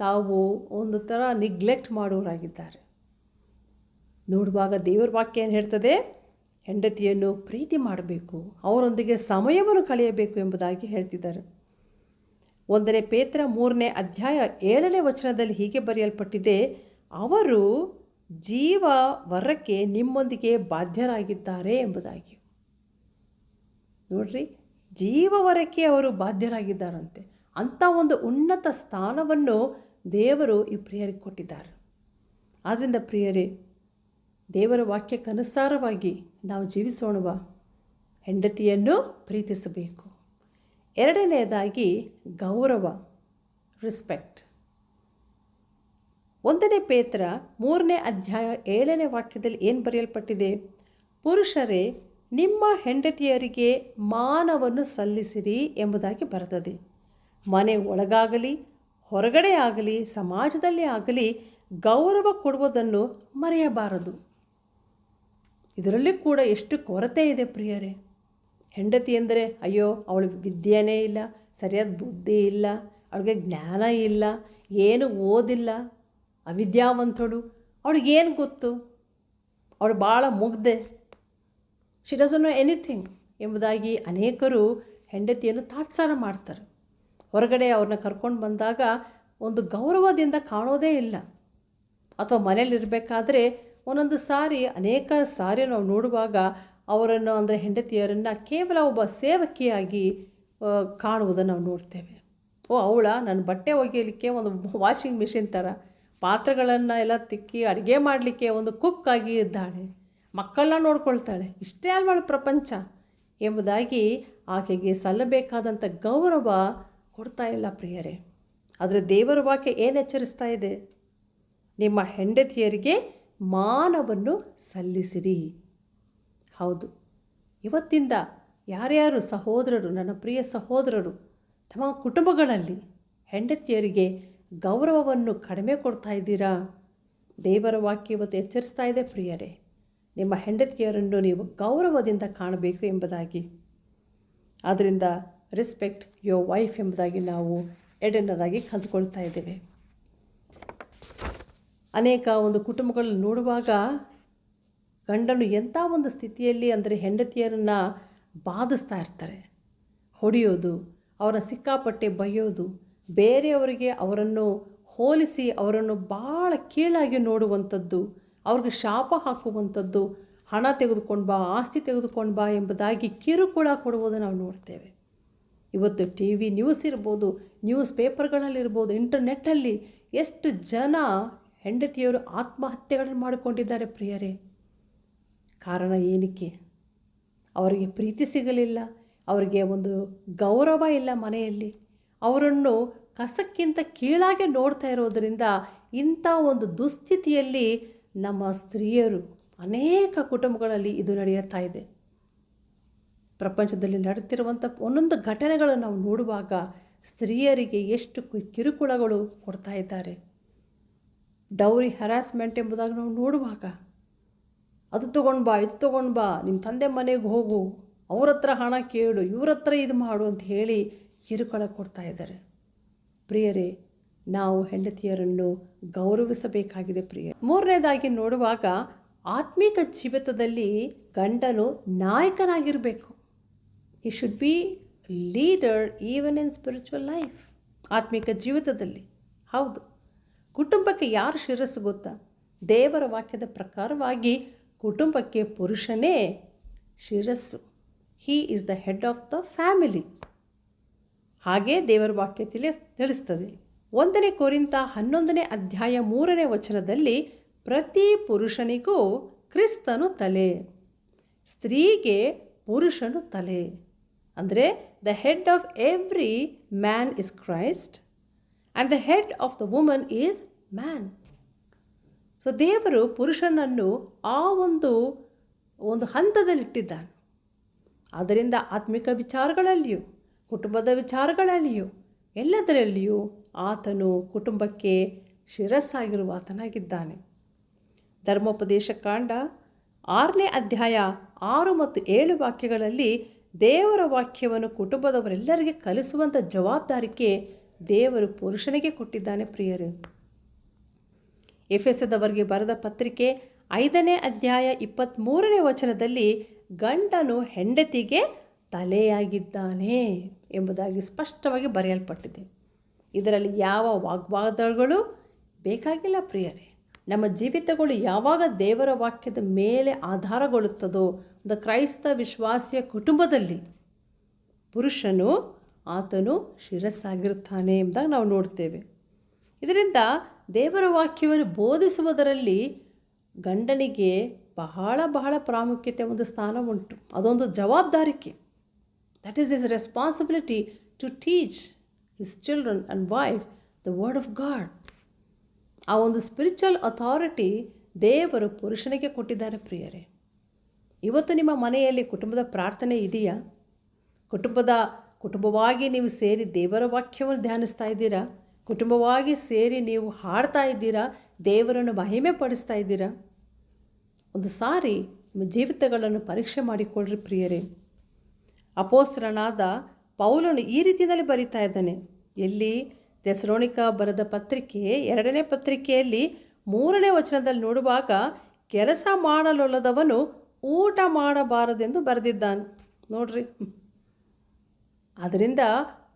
ತಾವು ಒಂದು ಥರ ನಿಗ್ಲೆಕ್ಟ್ ಮಾಡೋರಾಗಿದ್ದಾರೆ. ನೋಡುವಾಗ ದೇವರ ವಾಕ್ಯ ಏನು ಹೇಳ್ತದೆ? ಹೆಂಡತಿಯನ್ನು ಪ್ರೀತಿ ಮಾಡಬೇಕು, ಅವರೊಂದಿಗೆ ಸಮಯವನ್ನು ಕಳೆಯಬೇಕು ಎಂಬುದಾಗಿ ಹೇಳ್ತಿದ್ದಾರೆ. 1 ಪೇತ್ರ 3ನೇ ಅಧ್ಯಾಯ 7ನೇ ವಚನದಲ್ಲಿ ಹೀಗೆ ಬರೆಯಲ್ಪಟ್ಟಿದೆ, ಅವರು ಜೀವ ವರಕ್ಕೆ ನಿಮ್ಮೊಂದಿಗೆ ಬಾಧ್ಯರಾಗಿದ್ದಾರೆ ಎಂಬುದಾಗಿ. ನೋಡ್ರಿ, ಜೀವವರಕ್ಕೆ ಅವರು ಬಾಧ್ಯರಾಗಿದ್ದಾರಂತೆ. ಅಂಥ ಒಂದು ಉನ್ನತ ಸ್ಥಾನವನ್ನು ದೇವರು ಈ ಪ್ರಿಯರಿಗೆ ಕೊಟ್ಟಿದ್ದಾರೆ. ಆದ್ದರಿಂದ ಪ್ರಿಯರೇ, ದೇವರ ವಾಕ್ಯಕ್ಕನುಸಾರವಾಗಿ ನಾವು ಜೀವಿಸೋಣವಾ? ಹೆಂಡತಿಯನ್ನು ಪ್ರೀತಿಸಬೇಕು. 2ನೇದಾಗಿ ಗೌರವ, ರೆಸ್ಪೆಕ್ಟ್. 1 ಪೇತ್ರ 3ನೇ ಅಧ್ಯಾಯ 7ನೇ ವಾಕ್ಯದಲ್ಲಿ ಏನು ಬರೆಯಲ್ಪಟ್ಟಿದೆ? ಪುರುಷರೇ, ನಿಮ್ಮ ಹೆಂಡತಿಯರಿಗೆ ಮಾನವನ್ನು ಸಲ್ಲಿಸಿರಿ ಎಂಬುದಾಗಿ ಬರೆದಿದೆ. ಮನೆ ಒಳಗಾಗಲಿ ಹೊರಗಡೆ ಆಗಲಿ ಸಮಾಜದಲ್ಲಿ ಆಗಲಿ ಗೌರವ ಕೊಡುವುದನ್ನು ಮರೆಯಬಾರದು. ಇದರಲ್ಲಿ ಕೂಡ ಎಷ್ಟು ಕೊರತೆ ಇದೆ ಪ್ರಿಯರೇ. ಹೆಂಡತಿ ಎಂದರೆ ಅಯ್ಯೋ ಅವಳಿಗೆ ವಿದ್ಯೆನೇ ಇಲ್ಲ, ಸರಿಯಾದ ಬುದ್ಧಿ ಇಲ್ಲ, ಅವಳಿಗೆ ಜ್ಞಾನ ಇಲ್ಲ, ಏನು ಓದಿಲ್ಲ, ಅವಿದ್ಯಾವಂತಳು, ಅವಳಿಗೇನು ಗೊತ್ತು, ಅವಳು ಭಾಳ ಮುಗ್ದೆ, ಶಿ ಡಸಂಟ್ ನೋ ಎನಿಥಿಂಗ್ ಎಂಬುದಾಗಿ ಅನೇಕರು ಹೆಂಡತಿಯನ್ನು ತಾತ್ಸಾರ ಮಾಡ್ತಾರೆ. ಹೊರಗಡೆ ಅವ್ರನ್ನ ಕರ್ಕೊಂಡು ಬಂದಾಗ ಒಂದು ಗೌರವದಿಂದ ಕಾಣೋದೇ ಇಲ್ಲ. ಅಥವಾ ಮನೇಲಿರಬೇಕಾದ್ರೆ ಒಂದೊಂದು ಸಾರಿ ಅನೇಕ ಸಾರಿ ನಾವು ನೋಡುವಾಗ ಅವರನ್ನು ಅಂದರೆ ಹೆಂಡತಿಯರನ್ನು ಕೇವಲ ಒಬ್ಬ ಸೇವಕಿಯಾಗಿ ಕಾಣುವುದನ್ನು ನಾವು ನೋಡ್ತೇವೆ. ಅವಳ ನನ್ನ ಬಟ್ಟೆ ಒಗೆಯಲಿಕ್ಕೆ ಒಂದು ವಾಷಿಂಗ್ ಮಿಷಿನ್ ಥರ, ಪಾತ್ರೆಗಳನ್ನು ಎಲ್ಲ ತಿಕ್ಕಿ ಅಡುಗೆ ಮಾಡಲಿಕ್ಕೆ ಒಂದು ಕುಕ್ ಆಗಿ ಇದ್ದಾಳೆ, ಮಕ್ಕಳನ್ನ ನೋಡ್ಕೊಳ್ತಾಳೆ, ಇಷ್ಟೇ ಅಲ್ವಳ ಪ್ರಪಂಚ ಎಂಬುದಾಗಿ ಆಕೆಗೆ ಸಲ್ಲಬೇಕಾದಂಥ ಗೌರವ ಕೊಡ್ತಾ ಇಲ್ಲ ಪ್ರಿಯರೇ. ಆದರೆ ದೇವರ ವಾಕ್ಯ ಏನು ಎಚ್ಚರಿಸ್ತಾ ಇದೆ? ನಿಮ್ಮ ಹೆಂಡತಿಯರಿಗೆ ಮಾನವನ್ನು ಸಲ್ಲಿಸಿರಿ. ಹೌದು, ಇವತ್ತಿಂದ ಯಾರ್ಯಾರು ಸಹೋದರರು, ನನ್ನ ಪ್ರಿಯ ಸಹೋದರರು ತಮ್ಮ ಕುಟುಂಬಗಳಲ್ಲಿ ಹೆಂಡತಿಯರಿಗೆ ಗೌರವವನ್ನು ಕಡಿಮೆ ಕೊಡ್ತಾ ಇದ್ದೀರಾ? ದೇವರ ವಾಕ್ಯ ಇವತ್ತು ಎಚ್ಚರಿಸ್ತಾ ಇದೆ ಪ್ರಿಯರೇ, ನಿಮ್ಮ ಹೆಂಡತಿಯರನ್ನು ನೀವು ಗೌರವದಿಂದ ಕಾಣಬೇಕು ಎಂಬುದಾಗಿ. ಆದ್ದರಿಂದ ರೆಸ್ಪೆಕ್ಟ್ ಯುವರ್ ವೈಫ್ ಎಂಬುದಾಗಿ ನಾವು 2ನೇದಾಗಿ ಕಲ್ತ್ಕೊಳ್ತಾ ಇದ್ದೇವೆ. ಅನೇಕ ಒಂದು ಕುಟುಂಬಗಳಲ್ಲಿ ನೋಡುವಾಗ ಗಂಡನು ಎಂಥ ಒಂದು ಸ್ಥಿತಿಯಲ್ಲಿ ಅಂದರೆ ಹೆಂಡತಿಯರನ್ನು ಬಾಧಿಸ್ತಾ ಇರ್ತಾರೆ, ಹೊಡೆಯೋದು, ಅವರ ಸಿಕ್ಕಾಪಟ್ಟೆ ಬೈಯೋದು, ಬೇರೆಯವರಿಗೆ ಅವರನ್ನು ಹೋಲಿಸಿ ಅವರನ್ನು ಭಾಳ ಕೀಳಾಗಿ ನೋಡುವಂಥದ್ದು, ಅವ್ರಿಗೆ ಶಾಪ ಹಾಕುವಂಥದ್ದು, ಹಣ ತೆಗೆದುಕೊಂಡು ಬಾ, ಆಸ್ತಿ ತೆಗೆದುಕೊಂಡು ಬಾ ಎಂಬುದಾಗಿ ಕಿರುಕುಳ ಕೊಡುವುದನ್ನು ನಾವು ನೋಡ್ತೇವೆ. ಇವತ್ತು ಟಿ ವಿ ನ್ಯೂಸ್ ಇರ್ಬೋದು, ನ್ಯೂಸ್ ಪೇಪರ್ಗಳಲ್ಲಿರ್ಬೋದು, ಇಂಟರ್ನೆಟ್ಟಲ್ಲಿ ಎಷ್ಟು ಜನ ಹೆಂಡತಿಯರು ಆತ್ಮಹತ್ಯೆಗಳನ್ನು ಮಾಡಿಕೊಂಡಿದ್ದಾರೆ ಪ್ರಿಯರೇ. ಕಾರಣ ಏನಕ್ಕೆ? ಅವರಿಗೆ ಪ್ರೀತಿ ಸಿಗಲಿಲ್ಲ, ಅವರಿಗೆ ಒಂದು ಗೌರವ ಇಲ್ಲ ಮನೆಯಲ್ಲಿ, ಅವರನ್ನು ಕಸಕ್ಕಿಂತ ಕೀಳಾಗಿ ನೋಡ್ತಾ ಇರೋದರಿಂದ ಇಂಥ ಒಂದು ದುಸ್ಥಿತಿಯಲ್ಲಿ ನಮ್ಮ ಸ್ತ್ರೀಯರು ಅನೇಕ ಕುಟುಂಬಗಳಲ್ಲಿ ಇದು ನಡೆಯುತ್ತಾ ಇದೆ. ಪ್ರಪಂಚದಲ್ಲಿ ನಡೆಯುತ್ತಿರುವಂಥ ಒಂದೊಂದು ಘಟನೆಗಳನ್ನು ನಾವು ನೋಡುವಾಗ ಸ್ತ್ರೀಯರಿಗೆ ಎಷ್ಟು ಕಿರುಕುಳಗಳು ಕೊಡ್ತಾ ಇದ್ದಾರೆ. ಡೌರಿ ಹರಾಸ್ಮೆಂಟ್ ಎಂಬುದಾಗಿ ನಾವು ನೋಡುವಾಗ ಅದು ತೊಗೊಂಡು ಬಾ, ಇದು ತೊಗೊಂಡು ಬಾ, ನಿಮ್ಮ ತಂದೆ ಮನೆಗೆ ಹೋಗು, ಅವ್ರ ಹತ್ರ ಹಣ ಕೇಳು, ಇವ್ರ ಹತ್ರ ಇದು ಮಾಡು ಅಂತ ಹೇಳಿ ಕಿರುಕುಳ ಕೊಡ್ತಾ ಇದ್ದಾರೆ. ಪ್ರಿಯರೇ, ನಾವು ಹೆಂಡತಿಯರನ್ನು ಗೌರವಿಸಬೇಕಾಗಿದೆ ಪ್ರಿಯ. 3ನೇದಾಗಿ ನೋಡುವಾಗ ಆತ್ಮಿಕ ಜೀವಿತದಲ್ಲಿ ಗಂಡನು ನಾಯಕನಾಗಿರಬೇಕು. He should be leader even in spiritual life. ಆತ್ಮಿಕ ಜೀವಿತದಲ್ಲಿ ಹೌದು. ಕುಟುಂಬಕ್ಕೆ ಯಾರು ಶಿರಸ್ಸು ಗೊತ್ತಾ? ದೇವರ ವಾಕ್ಯದ ಪ್ರಕಾರವಾಗಿ ಕುಟುಂಬಕ್ಕೆ ಪುರುಷನೇ ಶಿರಸ್ಸು. He is the head of the family. ಹಾಗೆ ದೇವರ ವಾಕ್ಯ ತಿಳಿಸ್ತದೆ. 1 ಕೊರಿಂಥ 11ನೇ ಅಧ್ಯಾಯ 3ನೇ ವಚನದಲ್ಲಿ ಪ್ರತಿ ಪುರುಷನಿಗೂ ಕ್ರಿಸ್ತನು ತಲೆ, ಸ್ತ್ರೀಗೆ ಪುರುಷನು ತಲೆ. ಅಂದರೆ the head of every man is Christ and the head of the woman is man. So ದೇವರು ಪುರುಷನನ್ನು ಆ ಒಂದು ಹಂತದಲ್ಲಿಟ್ಟಿದ್ದಾನೆ. ಆದ್ದರಿಂದ ಆತ್ಮಿಕ ವಿಚಾರಗಳಲ್ಲಿಯೂ ಕುಟುಂಬದ ವಿಚಾರಗಳಲ್ಲಿಯೂ ಎಲ್ಲದರಲ್ಲಿಯೂ ಆತನು ಕುಟುಂಬಕ್ಕೆ ಶಿರಸ್ಸಾಗಿರುವ ಆತನಾಗಿದ್ದಾನೆ. ಧರ್ಮೋಪದೇಶ ಕಾಂಡ 6ನೇ ಅಧ್ಯಾಯ 6 ಮತ್ತು 7 ವಾಕ್ಯಗಳಲ್ಲಿ ದೇವರ ವಾಕ್ಯವನ್ನು ಕುಟುಂಬದವರೆಲ್ಲರಿಗೆ ಕಲಿಸುವಂಥ ಜವಾಬ್ದಾರಿಕೆ ದೇವರು ಪುರುಷನಿಗೆ ಕೊಟ್ಟಿದ್ದಾನೆ ಪ್ರಿಯರೇ. ಎಫೆಸದವರಿಗೆ ಬರೆದ ಪತ್ರಿಕೆ 5ನೇ ಅಧ್ಯಾಯ 23ನೇ ವಚನದಲ್ಲಿ ಗಂಡನು ಹೆಂಡತಿಗೆ ತಲೆಯಾಗಿದ್ದಾನೆ ಎಂಬುದಾಗಿ ಸ್ಪಷ್ಟವಾಗಿ ಬರೆಯಲ್ಪಟ್ಟಿದೆ. ಇದರಲ್ಲಿ ಯಾವ ವಾಗ್ವಾದಗಳು ಬೇಕಾಗಿಲ್ಲ ಪ್ರಿಯರೇ. ನಮ್ಮ ಜೀವಿತಗಳು ಯಾವಾಗ ದೇವರ ವಾಕ್ಯದ ಮೇಲೆ ಆಧಾರಗೊಳ್ಳುತ್ತದೋ ಒಂದು ಕ್ರೈಸ್ತ ವಿಶ್ವಾಸಿಯ ಕುಟುಂಬದಲ್ಲಿ ಪುರುಷನು ಆತನು ಶಿರಸ್ಸಾಗಿರುತ್ತಾನೆ ಎಂಬುದಾಗಿ ನಾವು ನೋಡ್ತೇವೆ. ಇದರಿಂದ ದೇವರ ವಾಕ್ಯವನ್ನು ಬೋಧಿಸುವುದರಲ್ಲಿ ಗಂಡನಿಗೆ ಬಹಳ ಬಹಳ ಪ್ರಾಮುಖ್ಯತೆ ಒಂದು ಸ್ಥಾನ ಉಂಟು. ಅದೊಂದು ಜವಾಬ್ದಾರಿಕೆ. That is his responsibility to teach his children and wife the word of God. ಆ ಒಂದು ಸ್ಪಿರಿಚುವಲ್ ಅಥಾರಿಟಿ ದೇವರು ಪುರುಷನಿಗೆ ಕೊಟ್ಟಿದ್ದಾರೆ ಪ್ರಿಯರೇ. ಇವತ್ತು ನಿಮ್ಮ ಮನೆಯಲ್ಲಿ ಕುಟುಂಬದ ಪ್ರಾರ್ಥನೆ ಇದೆಯಾ? ಕುಟುಂಬವಾಗಿ ನೀವು ಸೇರಿ ದೇವರ ವಾಕ್ಯವನ್ನು ಧ್ಯಾನಿಸ್ತಾ ಇದ್ದೀರಾ? ಕುಟುಂಬವಾಗಿ ಸೇರಿ ನೀವು ಹಾಡ್ತಾ ಇದ್ದೀರಾ? ದೇವರನ್ನು ಮಹಿಮೆ ಪಡಿಸ್ತಾ ಇದ್ದೀರಾ? ಒಂದು ಸಾರಿ ನಿಮ್ಮ ಜೀವಿತಗಳನ್ನು ಪರೀಕ್ಷೆ ಮಾಡಿಕೊಳ್ಳ್ರಿ ಪ್ರಿಯರೇ. ಅಪೊಸ್ತಲನಾದ ಪೌಲನು ಈ ರೀತಿಯಲ್ಲಿ ಬರೀತಾ ಇದ್ದಾನೆ. ಎಲ್ಲಿ? ಥೆಸಲೋನಿಕ ಬರೆದ ಪತ್ರಿಕೆ 2ನೇ ಪತ್ರಿಕೆಯಲ್ಲಿ 3ನೇ ವಚನದಲ್ಲಿ ನೋಡುವಾಗ, ಕೆಲಸ ಮಾಡಲೊಲ್ಲದವನು ಊಟ ಮಾಡಬಾರದೆಂದು ಬರೆದಿದ್ದಾನೆ. ನೋಡ್ರಿ, ಆದ್ದರಿಂದ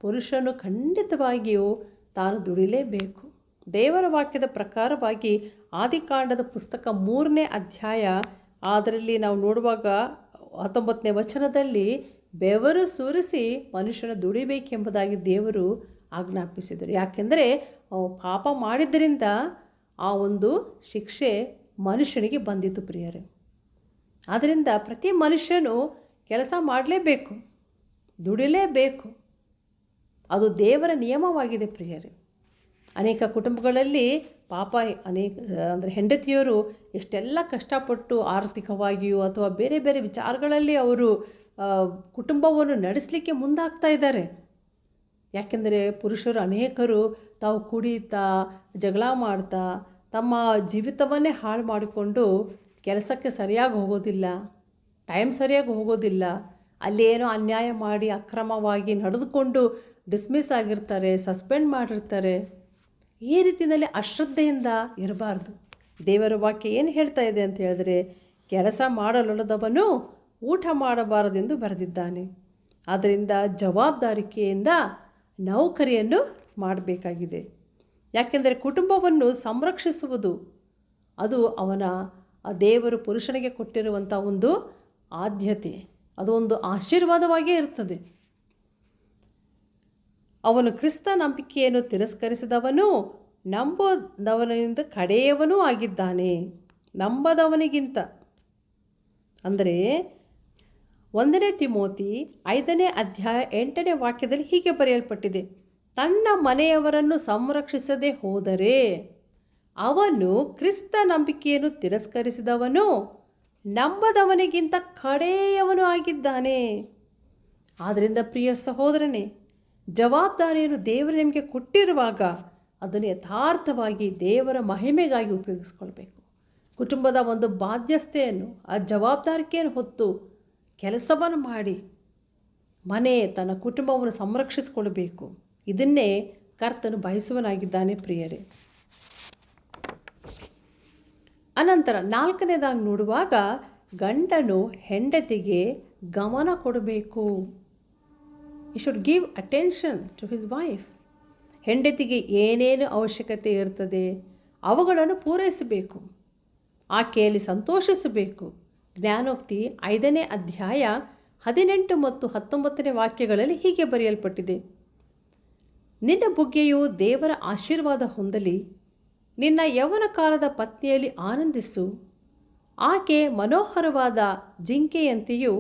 ಪುರುಷನು ಖಂಡಿತವಾಗಿಯೂ ತಾನು ದುಡಿಲೇಬೇಕು. ದೇವರ ವಾಕ್ಯದ ಪ್ರಕಾರವಾಗಿ ಆದಿಕಾಂಡದ ಪುಸ್ತಕ 3ನೇ ಅಧ್ಯಾಯ ಅದರಲ್ಲಿ ನಾವು ನೋಡುವಾಗ 19ನೇ ವಚನದಲ್ಲಿ ಬೆವರು ಸುರಿಸಿ ಮನುಷ್ಯನ ದುಡಿಬೇಕೆಂಬುದಾಗಿ ದೇವರು ಆಜ್ಞಾಪಿಸಿದರು. ಯಾಕೆಂದರೆ ಪಾಪ ಮಾಡಿದ್ದರಿಂದ ಆ ಒಂದು ಶಿಕ್ಷೆ ಮನುಷ್ಯನಿಗೆ ಬಂದಿತು ಪ್ರಿಯರೇ. ಆದ್ದರಿಂದ ಪ್ರತಿ ಮನುಷ್ಯನು ಕೆಲಸ ಮಾಡಲೇಬೇಕು, ದುಡಿಲೇಬೇಕು. ಅದು ದೇವರ ನಿಯಮವಾಗಿದೆ ಪ್ರಿಯರೇ. ಅನೇಕ ಕುಟುಂಬಗಳಲ್ಲಿ ಪಾಪ ಅಂದರೆ ಹೆಂಡತಿಯರು ಎಷ್ಟೆಲ್ಲ ಕಷ್ಟಪಟ್ಟು ಆರ್ಥಿಕವಾಗಿಯೂ ಅಥವಾ ಬೇರೆ ಬೇರೆ ವಿಚಾರಗಳಲ್ಲಿ ಅವರು ಕುಟುಂಬವನ್ನು ನಡೆಸಲಿಕ್ಕೆ ಮುಂದಾಗ್ತಾ ಇದ್ದಾರೆ. ಯಾಕೆಂದರೆ ಪುರುಷರು ಅನೇಕರು ತಾವು ಕುಡಿತಾ ಜಗಳ ಮಾಡ್ತಾ ತಮ್ಮ ಜೀವಿತವನ್ನೇ ಹಾಳು ಮಾಡಿಕೊಂಡು ಕೆಲಸಕ್ಕೆ ಸರಿಯಾಗಿ ಹೋಗೋದಿಲ್ಲ, ಟೈಮ್ ಸರಿಯಾಗಿ ಹೋಗೋದಿಲ್ಲ, ಅಲ್ಲೇನೋ ಅನ್ಯಾಯ ಮಾಡಿ ಅಕ್ರಮವಾಗಿ ನಡೆದುಕೊಂಡು ಡಿಸ್ಮಿಸ್ ಆಗಿರ್ತಾರೆ, ಸಸ್ಪೆಂಡ್ ಮಾಡಿರ್ತಾರೆ. ಈ ರೀತಿಯಲ್ಲಿ ಅಶ್ರದ್ಧೆಯಿಂದ ಇರಬಾರ್ದು. ದೇವರ ವಾಕ್ಯ ಏನು ಹೇಳ್ತಾ ಇದೆ ಅಂತ ಹೇಳಿದ್ರೆ, ಕೆಲಸ ಮಾಡಲೊಲ್ಲದವನು ಊಟ ಮಾಡಬಾರದೆಂದು ಬರೆದಿದ್ದಾನೆ. ಆದ್ದರಿಂದ ಜವಾಬ್ದಾರಿಕೆಯಿಂದ ನೌಕರಿಯನ್ನು ಮಾಡಬೇಕಾಗಿದೆ. ಯಾಕೆಂದರೆ ಕುಟುಂಬವನ್ನು ಸಂರಕ್ಷಿಸುವುದು ಅದು ಅವನ ದೇವರು ಪುರುಷನಿಗೆ ಕೊಟ್ಟಿರುವಂಥ ಒಂದು ಆದ್ಯತೆ, ಅದು ಒಂದು ಆಶೀರ್ವಾದವಾಗಿಯೇ ಇರ್ತದೆ. ಅವನು ಕ್ರಿಸ್ತ ನಂಬಿಕೆಯನ್ನು ತಿರಸ್ಕರಿಸಿದವನು ನಂಬದವನಿಂದ ಕಡೆಯವನೂ ಆಗಿದ್ದಾನೆ. ನಂಬದವನಿಗಿಂತ ಅಂದರೆ 1ನೇ ತಿಮೋತಿ 5ನೇ ಅಧ್ಯಾಯ 8ನೇ ವಾಕ್ಯದಲ್ಲಿ ಹೀಗೆ ಬರೆಯಲ್ಪಟ್ಟಿದೆ, ತನ್ನ ಮನೆಯವರನ್ನು ಸಂರಕ್ಷಿಸದೆ ಹೋದರೆ ಅವನು ಕ್ರಿಸ್ತ ನಂಬಿಕೆಯನ್ನು ತಿರಸ್ಕರಿಸಿದವನು ನಂಬದವನಿಗಿಂತ ಕಡೆಯವನು ಆಗಿದ್ದಾನೆ. ಆದ್ದರಿಂದ ಪ್ರಿಯ ಸಹೋದರನೇ, ಜವಾಬ್ದಾರಿಯನ್ನು ದೇವರು ನಿಮಗೆ ಕೊಟ್ಟಿರುವಾಗ ಅದನ್ನು ಯಥಾರ್ಥವಾಗಿ ದೇವರ ಮಹಿಮೆಗಾಗಿ ಉಪಯೋಗಿಸ್ಕೊಳ್ಬೇಕು. ಕುಟುಂಬದ ಒಂದು ಬಾಧ್ಯತೆಯನ್ನು, ಆ ಜವಾಬ್ದಾರಿಕೆಯನ್ನು ಹೊತ್ತು ಕೆಲಸವನ್ನು ಮಾಡಿ ತನ್ನ ಕುಟುಂಬವನ್ನು ಸಂರಕ್ಷಿಸಿಕೊಳ್ಬೇಕು. ಇದನ್ನೇ ಕರ್ತನು ಬಯಸುವನಾಗಿದ್ದಾನೆ ಪ್ರಿಯರೇ. ಅನಂತರ 4ನೇದಾಗಿ ನೋಡುವಾಗ ಗಂಡನು ಹೆಂಡತಿಗೆ ಗಮನ ಕೊಡಬೇಕು. he should give attention to his wife. ಹೆಂಡತಿಗೆ ಏನೇನು ಅವಶ್ಯಕತೆ ಇರ್ತದೆ ಅವುಗಳನ್ನು ಪೂರೈಸಬೇಕು, ಆಕೆಯಲ್ಲಿ ಸಂತೋಷಿಸಬೇಕು. ಜ್ಞಾನೋಕ್ತಿ 5ನೇ ಅಧ್ಯಾಯ 18 ಮತ್ತು 19ನೇ ವಾಕ್ಯಗಳಲ್ಲಿ ಹೀಗೆ ಬರೆಯಲ್ಪಟ್ಟಿದೆ, ನಿನ್ನ ಬುಗ್ಗೆಯು ದೇವರ ಆಶೀರ್ವಾದ ಹೊಂದಲಿ, ನಿನ್ನ ಯೌವನ ಕಾಲದ ಪತ್ನಿಯಲ್ಲಿ ಆನಂದಿಸು. ಆಕೆ ಮನೋಹರವಾದ ಜಿಂಕೆಯಂತೆಯೂ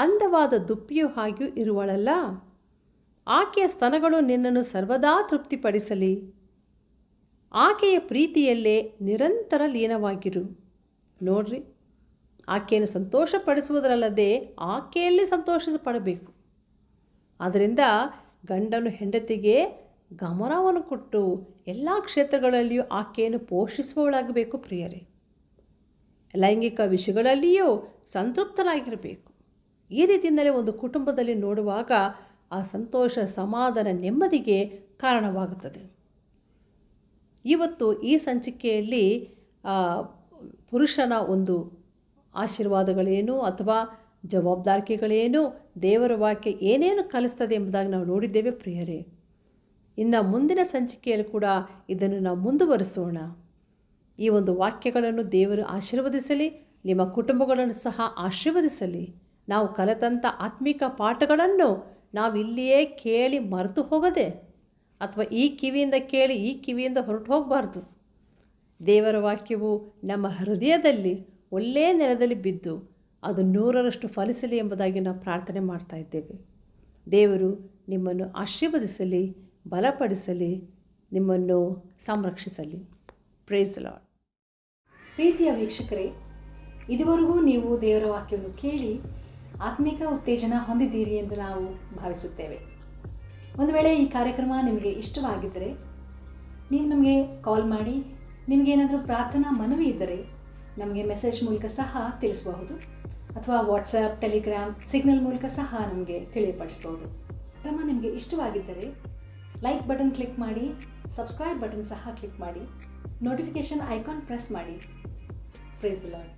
ಅಂದವಾದ ದುಪ್ಪಿಯೂ ಹಾಗೆಯೂ ಇರುವಳಲ್ಲ. ಆಕೆಯ ಸ್ತನಗಳು ನಿನ್ನನ್ನು ಸರ್ವದಾ ತೃಪ್ತಿಪಡಿಸಲಿ. ಆಕೆಯ ಪ್ರೀತಿಯಲ್ಲೇ ನಿರಂತರ ಲೀನವಾಗಿರು. ನೋಡ್ರಿ, ಆಕೆಯನ್ನು ಸಂತೋಷಪಡಿಸುವುದರಲ್ಲದೆ ಆಕೆಯಲ್ಲಿ ಸಂತೋಷ ಪಡಬೇಕು. ಆದ್ದರಿಂದ ಗಂಡನು ಹೆಂಡತಿಗೆ ಗಮನವನ್ನು ಕೊಟ್ಟು ಎಲ್ಲ ಕ್ಷೇತ್ರಗಳಲ್ಲಿಯೂ ಆಕೆಯನ್ನು ಪೋಷಿಸುವವಳಾಗಬೇಕು ಪ್ರಿಯರೇ. ಲೈಂಗಿಕ ವಿಷಯಗಳಲ್ಲಿಯೂ ಸಂತೃಪ್ತನಾಗಿರಬೇಕು. ಈ ರೀತಿಯಿಂದಲೇ ಒಂದು ಕುಟುಂಬದಲ್ಲಿ ನೋಡುವಾಗ ಆ ಸಂತೋಷ, ಸಮಾಧಾನ, ನೆಮ್ಮದಿಗೆ ಕಾರಣವಾಗುತ್ತದೆ. ಇವತ್ತು ಈ ಸಂಚಿಕೆಯಲ್ಲಿ ಪುರುಷನ ಒಂದು ಆಶೀರ್ವಾದಗಳೇನು ಅಥವಾ ಜವಾಬ್ದಾರಿಕೆಗಳೇನು, ದೇವರ ವಾಕ್ಯ ಏನೇನು ಕಲಿಸ್ತದೆ ಎಂಬುದಾಗಿ ನಾವು ನೋಡಿದ್ದೇವೆ ಪ್ರಿಯರೇ. ಇನ್ನು ಮುಂದಿನ ಸಂಚಿಕೆಯಲ್ಲಿ ಕೂಡ ಇದನ್ನು ನಾವು ಮುಂದುವರಿಸೋಣ. ಈ ಒಂದು ವಾಕ್ಯಗಳನ್ನು ದೇವರು ಆಶೀರ್ವದಿಸಲಿ, ನಿಮ್ಮ ಕುಟುಂಬಗಳನ್ನು ಸಹ ಆಶೀರ್ವದಿಸಲಿ. ನಾವು ಕಲಿತಂಥ ಆತ್ಮಿಕ ಪಾಠಗಳನ್ನು ನಾವು ಇಲ್ಲಿಯೇ ಕೇಳಿ ಮರೆತು ಹೋಗದೆ, ಅಥವಾ ಈ ಕಿವಿಯಿಂದ ಕೇಳಿ ಈ ಕಿವಿಯಿಂದ ಹೊರಟು ಹೋಗಬಾರ್ದು. ದೇವರ ವಾಕ್ಯವು ನಮ್ಮ ಹೃದಯದಲ್ಲಿ ಒಳ್ಳೆಯ ನೆಲದಲ್ಲಿ ಬಿದ್ದು ಅದು 100ರಷ್ಟು ಫಲಿಸಲಿ ಎಂಬುದಾಗಿ ನಾವು ಪ್ರಾರ್ಥನೆ ಮಾಡ್ತಾ ಇದ್ದೇವೆ. ದೇವರು ನಿಮ್ಮನ್ನು ಆಶೀರ್ವದಿಸಲಿ, ಬಲಪಡಿಸಲಿ, ನಿಮ್ಮನ್ನು ಸಂರಕ್ಷಿಸಲಿ. Price lord. ಪ್ರೀತಿಯ ವೀಕ್ಷಕರೇ, ಇದುವರೆಗೂ ನೀವು ದೇವರ ವಾಕ್ಯವನ್ನು ಕೇಳಿ ಆತ್ಮಿಕ ಉತ್ತೇಜನ ಹೊಂದಿದ್ದೀರಿ ಎಂದು ನಾವು ಭಾವಿಸುತ್ತೇವೆ. ಒಂದು ವೇಳೆ ಈ ಕಾರ್ಯಕ್ರಮ ನಿಮಗೆ ಇಷ್ಟವಾಗಿದ್ದರೆ ನೀವು ನಮಗೆ ಕಾಲ್ ಮಾಡಿ, ನಿಮಗೇನಾದರೂ ಪ್ರಾರ್ಥನಾ ಮನವಿ ಇದ್ದರೆ ನಮಗೆ ಮೆಸೇಜ್ ಮೂಲಕ ಸಹ ತಿಳಿಸಬಹುದು, ಅಥವಾ ವಾಟ್ಸಪ್, ಟೆಲಿಗ್ರಾಮ್, ಸಿಗ್ನಲ್ ಮೂಲಕ ಸಹ ನಮಗೆ ತಿಳಿಯಪಡಿಸಬಹುದು. ಕ್ರಮ ನಿಮಗೆ ಇಷ್ಟವಾಗಿದ್ದರೆ ಲೈಕ್ ಬಟನ್ ಕ್ಲಿಕ್ ಮಾಡಿ, ಸಬ್ಸ್ಕ್ರೈಬ್ ಬಟನ್ ಸಹ ಕ್ಲಿಕ್ ಮಾಡಿ, ನೋಟಿಫಿಕೇಷನ್ ಐಕಾನ್ ಪ್ರೆಸ್ ಮಾಡಿ. Praise the lord.